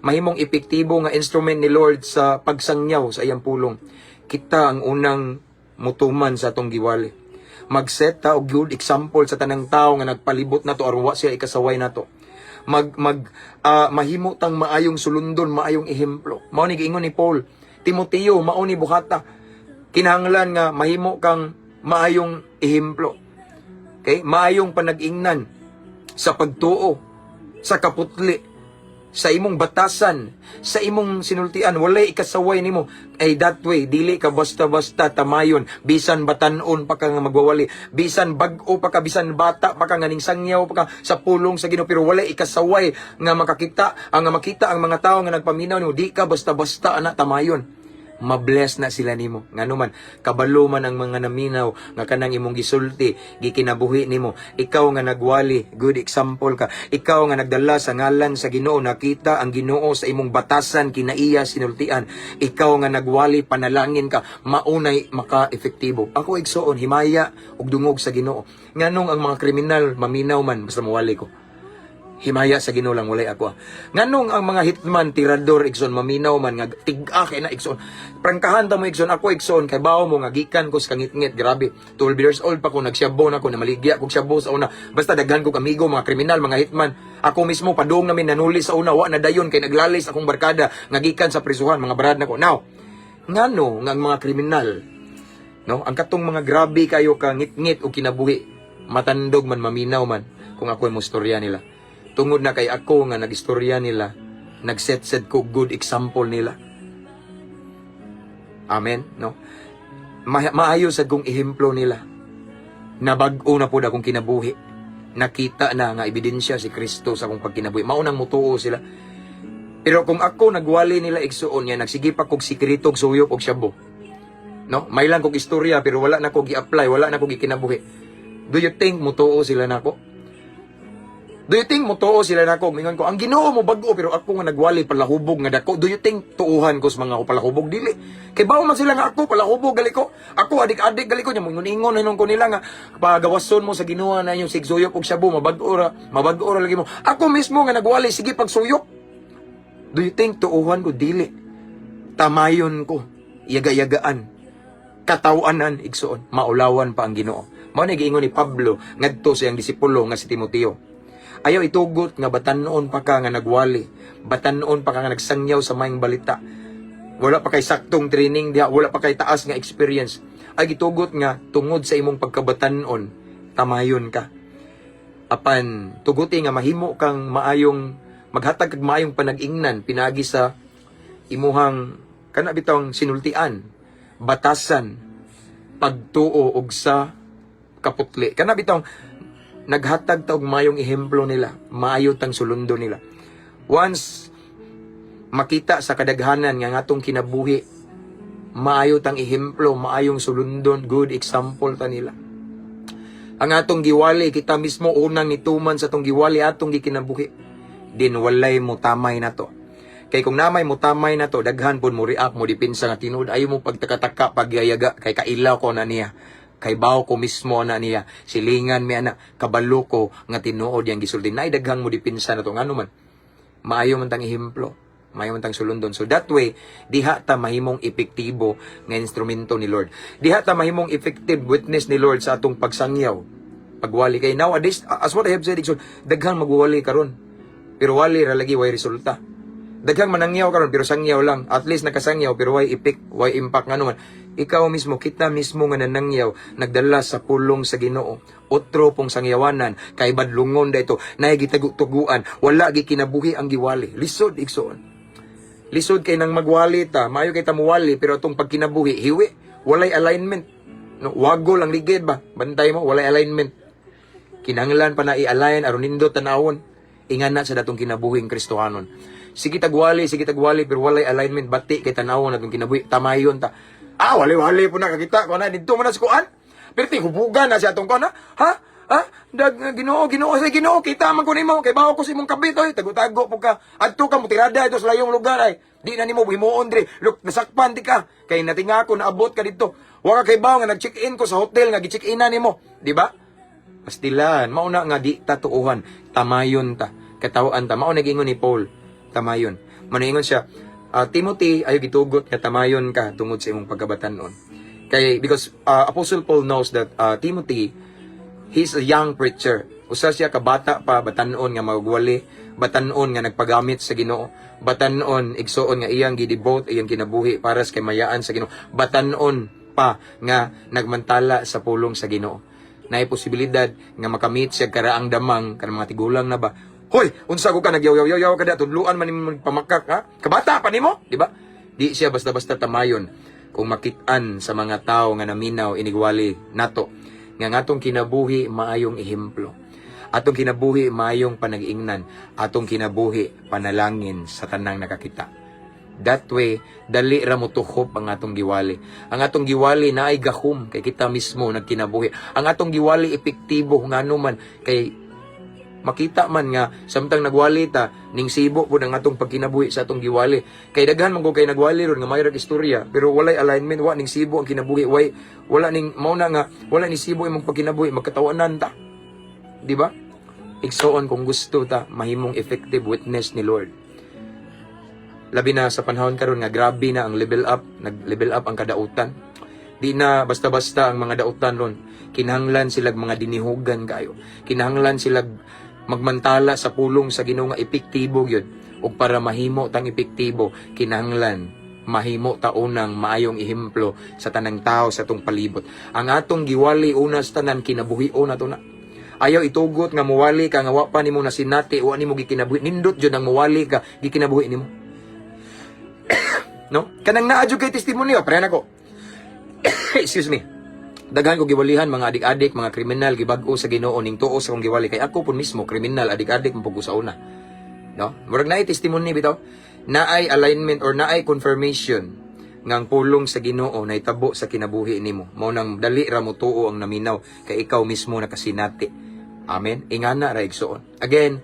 mahimong epektibo nga instrument ni Lord sa pagsangyaw sa iyang pulong, kita ang unang mutuman sa atong giwali. Mag-set ta og good example sa tanang tao nga nagpalibot nato aron wa siya ikasaway nato. Mahimo tang maayong sulundon, maayong ehemplo. Mao ni giingon ni Paul, Timoteo, mao ni buhata. Kinahanglan nga mahimo kang maayong ehemplo. Okay? Maayong panag-ingnan sa pagtuo, sa kaputli, sa imong batasan, sa imong sinultian, walay ikasaway nimo. Ay that way, dili ka basta-basta tamayon, bisan batanon pa ka nga magwawali, bisan bag-o pa ka, bisan bata pa ka, nga sangyaw pa ka sa pulong sa Ginoo, pero walay ikasaway nga makita ang mga tao nga nagpaminaw nimo, di ka basta-basta ana tamayon. Mabless na sila nimo. Nganuman, kabalo man ang mga naminaw nga kanang imong gisulti, gikinabuhi nimo. Ikaw nga nagwali, good example ka. Ikaw nga nagdala sa ngalan sa Ginoo, nakita ang Ginoo sa imong batasan, kinaiya sinultian. Ikaw nga nagwali, panalangin ka, maunay maka-efektibo. Ako igsoon, himaya ug dungog sa Ginoo. Nganong ang mga kriminal maminaw man basta mawali ko. Himaya sa Ginoo lang, walay ako. Nganong ang mga hitman, tirador, igsoon, maminaw man, nga tig-a kay na igsoon. Prangkahan ta mo igsoon, ako igsoon, kay bawo mo, nga gikan ko sa kangit-ngit, grabe. 12 years old pa ko, nagsyabo na ko, namaligya ko syabo sa una. Basta daghan ko amigo, mga kriminal, mga hitman. Ako mismo, padung namin, nanuli sa una, wa na dayon, kay naglalis akong barkada, nga gikan sa prisuhan, mga brad na ko. Now, ngano, nga mga kriminal, no? Ang katong mga grabe kayo, kangit-ngit o kinabuhi, matandog man, maminaw man, kung ako yung mustorya nila. Tungod na kay ako nga nagistorya nila, nagset-set ko good example nila. Amen, no? Maayo sa kong ehemplo nila. Nabag-o na po na akong kinabuhi. Nakita na nga ebidensya si Kristo sa akong pagkinabuhi. Maunang mutuo sila. Pero kung ako nagwali nila igsuon niya, nagsigip akong sikretog suyop og syabo. No? May lang kong istorya pero wala na ko gi-apply, wala na ko gi-kinabuhi. Do you think mutuo sila nako? Do you think mutuo sila nako? Mingon ko, ang Ginoo mo bago pero ako nga nagwali palahubog nga dako. Do you think tuuhan ko sa mga palahubog dili? Kay bawo man sila nga ako palahubog gali ko. Ako adik-adik gali ko nya ingon hinon ko nila nga pagawason mo sa Ginoo na yung sigsuyok og shabu mabag-o ra lagi mo. Ako mismo nga nagwali sige pagsuyok. Do you think tuuhan ko dili? Tamayon ko, yaga-yagaan, katawanan igsoon, maulawan pa ang Ginoo. Mao ni giingon ni Pablo ngadto sa iyang disipulo nga si Timoteo. Ayaw itugot nga batanon pa ka nga nagwali. Batanon pa ka nga nagsangyaw sa mayong balita. Wala pa kay saktong training diha, wala pa kay taas nga experience. Ay gitugot nga tungod sa imong pagkabatanon, tamayon ka. Apan tuguti nga mahimo kang maayong maghatag kag maayong panag-ingnan pinagi sa imuhang kana bitong sinultian, batasan, pagtuo og sa kaputli. Kana bitong naghatag ta og mayong ehemplo nila, maayo tang sulundo nila. Once makita sa kadaghanan nga atong kinabuhi, maayo tang ehemplo, maayong sulundon, good example ta nila. Ang atong giwali, kita mismo unang nituman sa atong giwali atong gikinabuhi. Din walay mo tamay na to. Kay kung namay mo tamay na to, daghan pun mo react mo dipinsa nga tinuod ayo mo pagtaka-taka pagyayaga kay kailaw ko na niya. Kay bawo ko mismo na niya. Silingan mi ana kabalo ko nga tinuod yang gisulti. Nay daghang mo dipinsa na to ngano man. Maayo man tang ehemplo. Maayo man tang sulundon. So that way, diha ta mahimong epektibo nga instrumento ni Lord. Diha ta mahimong effective witness ni Lord sa atong pagsangyaw. Pagwali kay nowadays, as what I have said, daghang magwali karon. Pero wali ra lagi way resulta. Daghang manangyaw karon pero sangyaw lang. At least nakasangyaw pero way effect, way impact ngano man. Ikaw mismo, kita mismo nga nanangyaw, nagdala sa pulong sa Ginoo. Otro pong sangyawanan, kay badlungon dayto, nay gitagutuguan, wala gi kinabuhi ang giwali. Lisod igsoon. Lisod kay nang magwali ta, maayo kay ta muwali pero atong pagkinabuhi hiwi, walay alignment. No, wago lang ligid ba? Bantay mo, walay alignment. Kinahanglan pa na i-align aron nindot tanawon. Ingana sa datong kinabuhing Kristohanon. Sige tagwali, pero walay alignment bati kay tanawon atong kinabuhi. Tamayon ta. Wali-wali po na kakita ko na dito man sa kuan. Pero hubugan na siya atong kuan ha? Ginoo sa Ginoo kita man ko nimo kay bawo ko si imong kabit oy tago-tago po ka. Adto ka mo tirada ito sa layong lugar ay. Di na nimo himuon diri. Look, nasakpan di ka. Kay natinga ko naabot ka dito. Wa ka kay bawo nga nag-check-in ko sa hotel nga gi-check-in na nimo, di ba? Pastilan, mauna nga di tatuuhan, tamayon ta. Katawaan ta, mauna gingon ni Paul, tamayon. Maningon siya, Timothy, ayo gitugot nga tamayon ka tungod sa imong pagkabatanon. Kay because Apostle Paul knows that Timothy, he's a young preacher. Usa siya kabata pa, batanon nga magwali, batanon nga nagpagamit sa Ginoo, batanon igsoon nga iyang gidevote iyang kinabuhi para sa kamayaan sa Ginoo, batanon pa nga nagmantala sa pulong sa Ginoo. Naay posibilidad nga makamit siya karaang damang kanang mga tigulang na ba. Hoy, unsa ko ka nagyaw-yaw ka da tudluan man nimo pamakak ha? Kabata pa nimo, di ba? Di siya basta-basta tamayon kung makit-an sa mga tao nga naminaw inigwali nato nga ngatong kinabuhi maayong ehemplo. Atong kinabuhi maayong panag-ingnan, atong kinabuhi panalangin sa tanang nakakita. That way, dali ra mo tuhop ang atong giwali. Ang atong giwali na ay gahom kay kita mismo nagkinabuhi. Ang atong giwali epektibo ngano man kay makita man nga samtang nagwali ta ning sibo pud ang atong pagkinabuhi sa atong giwali. Kay daghan man ko kay nagwali ron nga mayroong istorya pero walay alignment wa ning sibo ang kinabuhi wala ning mauna nga wala ni sibo imong pagkinabuhi magkatawanan ta. Di ba? Igsoon kung gusto ta mahimong effective witness ni Lord. Labi na sa panahon karon nga grabe na ang level up, nag-level up ang kadautan. Di na basta-basta ang mga dautan ron. Kinahanglan sila mga dinihugan kayo. Kinahanglan sila magmantala sa pulong sa Ginoo nga epektibo gyud. Ug para mahimo tang epektibo, kinahanglan mahimo ta unang maayong ehemplo sa tanang tao sa atong palibot. Ang atong giwali una sa tanan kinabuhi-on nato na. Ayaw itugot nga muwali ka nga wa pa nimo nasinati, wa nimo gikinabuhi. Nindot jud ang muwali ka gikinabuhi nimo. No? Kanang naadyo kay testimonyo, pre nako. Excuse me. Daghan ko giwalihan mga adik-adik, mga kriminal gibag-o sa Ginoo ning tuo sa kong giwali kay ako pun mismo kriminal, adik-adik mapug sa una. No? Murag naay testimony bitaw, naay alignment or naay confirmation ngang pulong sa Ginoo na itabo sa kinabuhi nimo. Mao nang dali ra mo tuo ang naminaw kay ikaw mismo nakasinati. Amen. Ingana ra igsoon. Again,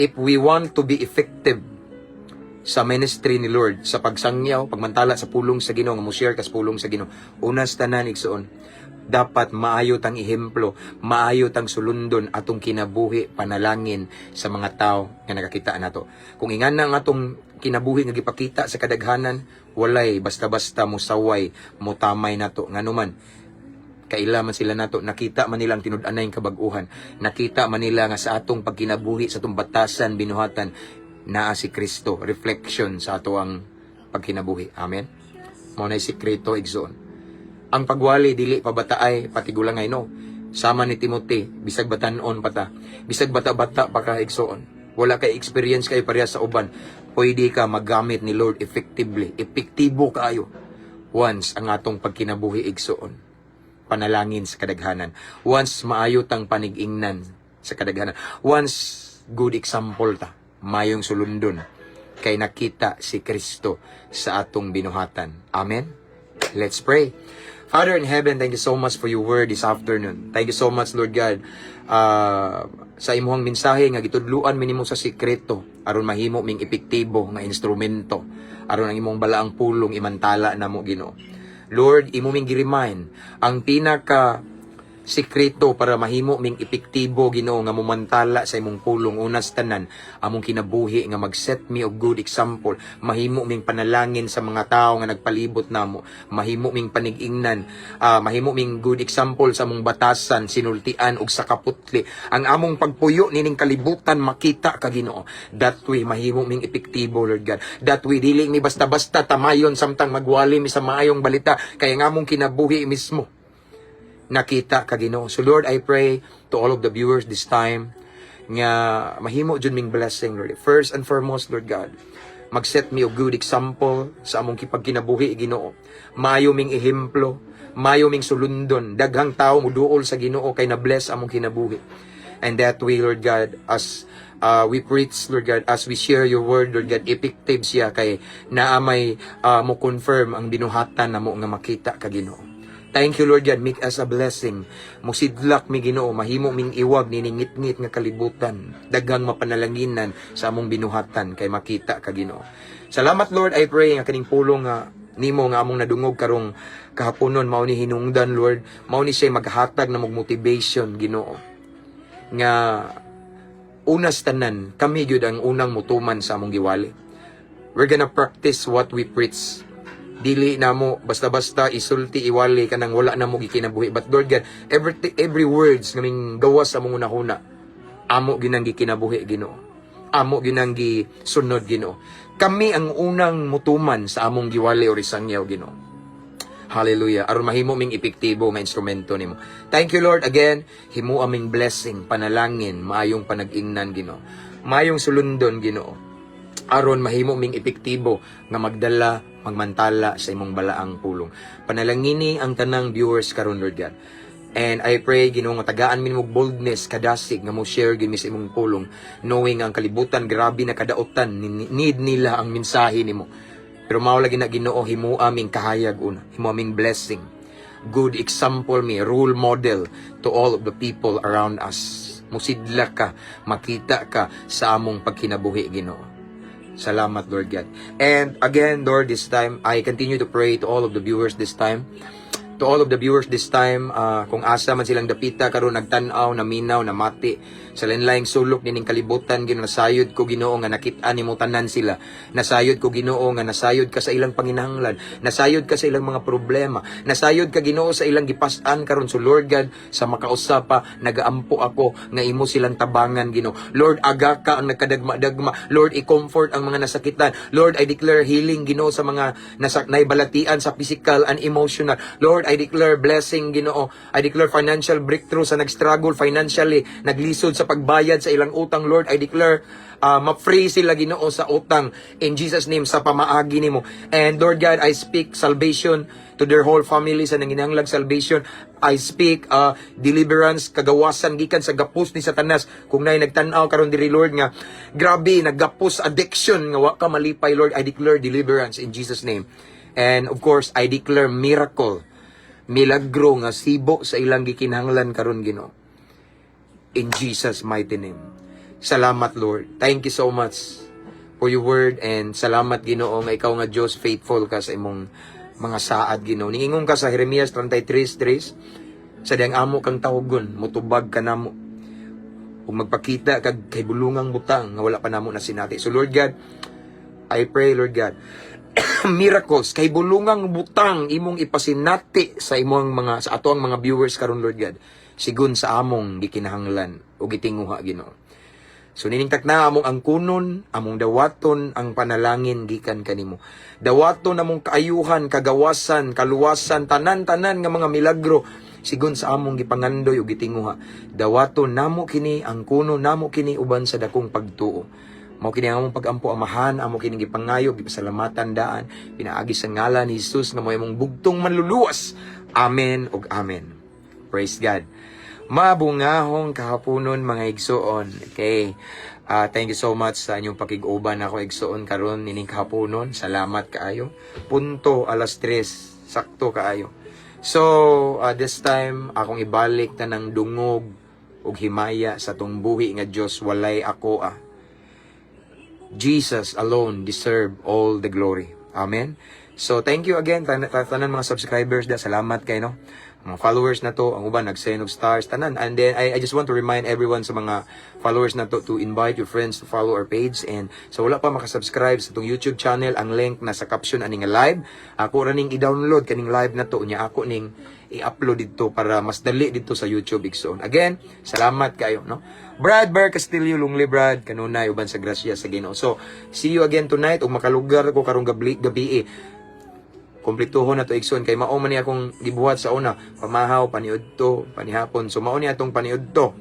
if we want to be effective sa ministry ni Lord, sa pagsangyaw, pagmantala sa pulong sa Ginoo, nga mo-share ka sa pulong sa Ginoo. Unas tanan igsoon, dapat maayo tang ehemplo, maayo tang sulundon atong kinabuhi, panalangin sa mga tao nga nakakita nato. Kung ingana ang atong kinabuhi nga gipakita sa kadaghanan, walay basta-basta musaway, mutamay nato. Nganuman, kaila man sila nato, nakita man nila ang tinud-anay kabag-uhan, nakita man nila nga sa atong pagkinabuhi, sa atong batasan, binuhatan, naa si Kristo, reflection sa ato ang pagkinabuhi. Amen? Mao na sikreto igsoon. Ang pagwali dili pabataay patigulangay no. Sama ni Timothy, bisag batanon pa ta. Bisag bata-bata pa ka igsoon. Wala kay experience kay pareha sa uban. Pwede ka magamit ni Lord effectively. Epektibo kaayo. Once ang atong pagkinabuhi igsoon. Panalangin sa kadaghanan. Once maayo tang panig-ingnan sa kadaghanan. Once good example ta. Mayong sulundon kay nakita si Kristo sa atong binuhatan. Amen? Let's pray. Father in heaven, thank you so much for your word this afternoon. Thank you so much, Lord God, sa imuhang mensahe nga gitudluan minimo sa sikreto aron mahimo ming epektibo nga instrumento aron ang imong balaang pulong imantala namo Ginoo. Lord, imo ming gi-remind ang pinaka sikreto para mahimo ming epektibo Ginoo nga mumantala sa imong pulong unas tanan among kinabuhi nga mag-set me of good example, mahimo ming panalangin sa mga tao nga nagpalibot namo, mahimo ming panig-ingnan, mahimo ming good example sa among batasan, sinultian ug sa kaputli, ang among pagpuyo nining kalibutan makita ka Ginoo. That way mahimo ming epektibo Lord God. That way dili mi basta-basta tamayon samtang magwalim sa maayong balita kay ang among kinabuhi mismo nakita ka Ginoo. So Lord, I pray to all of the viewers this time nga mahimo jud ming blessing Lord. First and foremost Lord God, mag-set me of good example sa among kipagkinabuhi Ginoo. Maayo ming ehemplo, maayo ming sulundon, daghang tawo muduol sa Ginoo kay na bless among kinabuhi. And that way Lord God, as we preach Lord God, as we share your word Lord God, effective siya kay naamay mo confirm ang binuhatan namo nga makita ka Ginoo. Thank you Lord God, make us a blessing. Musidlak mi Ginoo, mahimo ming iwag niningit-ngit nga kalibutan, daghang mapanalanginan sa among binuhatan kay makita ka Ginoo. Salamat Lord, I pray nga kaning pulong nga nimo nga among nadungog karong kahaponon mao ni hinungdan Lord, mao ni siya maghatag na motivation Ginoo. Nga unas tanan kami gyud ang unang mutuman sa among giwali. We're gonna practice what we preach. Dili na mo basta-basta isulti iwali kanang wala na mo gikinabuhi. But Lord God, every words naming gawas sa mong unahuna, amo ginang gikinabuhi Ginoo. Amo ginang gisunod Ginoo. Kami ang unang mutuman sa among giwali o risangyaw Ginoo. Hallelujah. Aron mahimo ming epektibo nga instrumento nimo. Thank you Lord again. Himo aming blessing, panalangin, maayong panag-ingnan Ginoo. Maayong sulundon Ginoo. Aron mahimo ming epektibo nga magdala magmantala sa imong balaang pulong. Panalangini ang tanang viewers karon Lord God. And I pray Ginoo nga tagaan mi mo boldness kadasig nga mo share gimi sa imong pulong, knowing ang kalibutan grabe na kadaotan, need nila ang mensahe nimo. Pero mao lagi na Ginoo, himo aming kahayag una, himo aming blessing. Good example me, role model to all of the people around us. Musidla ka, makita ka sa among pagkinabuhi Ginoo. Salamat Lord God. And again Lord, this time I continue to pray to all of the viewers this time. To all of the viewers this time, kung asa man silang dapita karon nagtan-aw, naminaw, namati sa lain-laing sulok nining kalibutan Ginoo, nasayod ko Ginoo nga nakit-an nimo tanan sila. Nasayod ko Ginoo nga nasayod ka sa ilang panginahanglan, nasayod ka sa ilang mga problema, nasayod ka Ginoo sa ilang gipas-an karon. So Lord God, sa makausapa nagaampo ako nga imo silang tabangan Ginoo. Lord, aga ka ang nagkadagma-dagma. Lord, i-comfort ang mga nasakitan. Lord, I declare healing Ginoo sa mga naibalatian sa physical and emotional. Lord, I declare blessing Ginoo. I declare financial breakthrough sa nag-struggle financially, naglisod sa pagbayad sa ilang utang. Lord, I declare ma-free sila Ginoo sa utang in Jesus name sa pamaagi nimo. And Lord God, I speak salvation to their whole family sa nanginahanglang salvation. I speak deliverance, kagawasan gikan sa gapos ni Satanas. Kung nay nagtan-aw karon diri Lord nga grabe naggapos addiction nga wa ka malipay Lord, I declare deliverance in Jesus name. And of course, I declare miracle, milagro nga sibo sa ilang gikinahanglan karon Ginoo. In Jesus mighty name. Salamat Lord. Thank you so much for your word, and salamat Ginoo nga ikaw nga Dios faithful ka sa imong mga saad Ginoo. Niingon ka sa Jeremias 33:3, sa diyang amo kang tawagon, mutubag ka namo. Kung magpakita kag kay bulungang butang nga wala pa namo na sinati. So Lord God, I pray Lord God, miracles kay bulungang butang imong ipasinati sa imong mga sa atoang mga viewers karon Lord God, sigun sa among gikinahanglan o gitinguha Ginoo. So nining takna among angkunon, among dawaton ang panalangin gikan kanimo. Dawaton among kaayuhan, kagawasan, kaluwasan, tanan-tanan nga mga milagro sigun sa among gipangandoy o gitinguha. Dawaton namo kini, angkunon namo kini uban sa dakong pagtuo. Mao kini ang among pagampo amahan, amo kini gipangayo, gipasalamatan daan, pinaagi sa ngalan ni Jesus nga mo imong bugtong manluluwas. Amen ug amen. Praise God. Mabungahong kahaponon mga igsoon. Okay. Thank you so much sa inyong pakig-uban ako igsoon karon nining kahaponon. Salamat kaayo. Punto 3:00 sakto kaayo. So, this time akong ibalik tanang dungog ug himaya sa tong buhi nga Dios walay ako Jesus alone deserve all the glory. Amen. So thank you again tanan mga subscribers da, salamat kay no. Mga followers na to, ang uban nag-send of stars tanan. And then I just want to remind everyone sa mga followers na to invite your friends to follow our page. And so wala pa makasubscribe sa tong YouTube channel, ang link nasa caption aning live. Ako ra ning i-download kaning live na to nya, ako ning i-upload dito para mas dali dito sa YouTube igsoon. Again, salamat kayo no. Brad Ber Castillo Lungli Brad kanunay uban sa grasya sa Ginoo. So see you again tonight ug makalugar ko karong gabi. Kumplituhon na to igsoon kay mao man ni akong gibuhat sa una, pamahaw paniudto panihapon. So mao ni atong paniudto.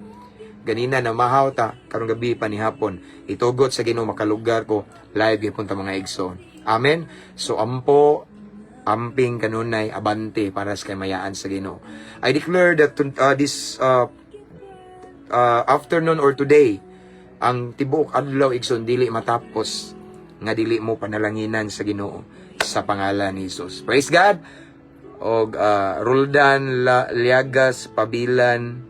Ganina na mahaw ta karong gabi panihapon. Itugot sa Ginoo makalugar ko live gyapon ta mga igsoon. Amen. So ampo amping kanunay abante para sa kamayaan sa Ginoo. I declare that this afternoon or today ang tibuok adlaw igsoon dili matapos nga dili mo panalanginan sa Ginoo sa pangalan ni Jesus. Praise God. Og Roldan Liagas Pabilan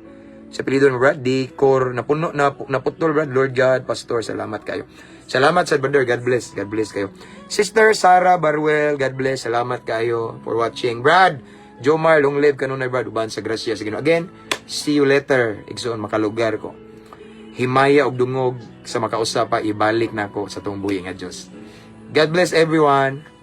sa apelyido ni Brad Dicor napuno na naputol Brad. Lord God, Pastor, salamat kayo. Salamat sa brother. God bless kayo. Sister Sarah Barwell, God bless. Salamat kayo for watching. Brad Jomar Longlib kanunay Brad uban sa grasya sa Ginoo. Again, see you later. Igsoon makalugar ko. Himaya og dungog sa makausapa ibalik nako sa tong buhi nga Dios. God bless everyone.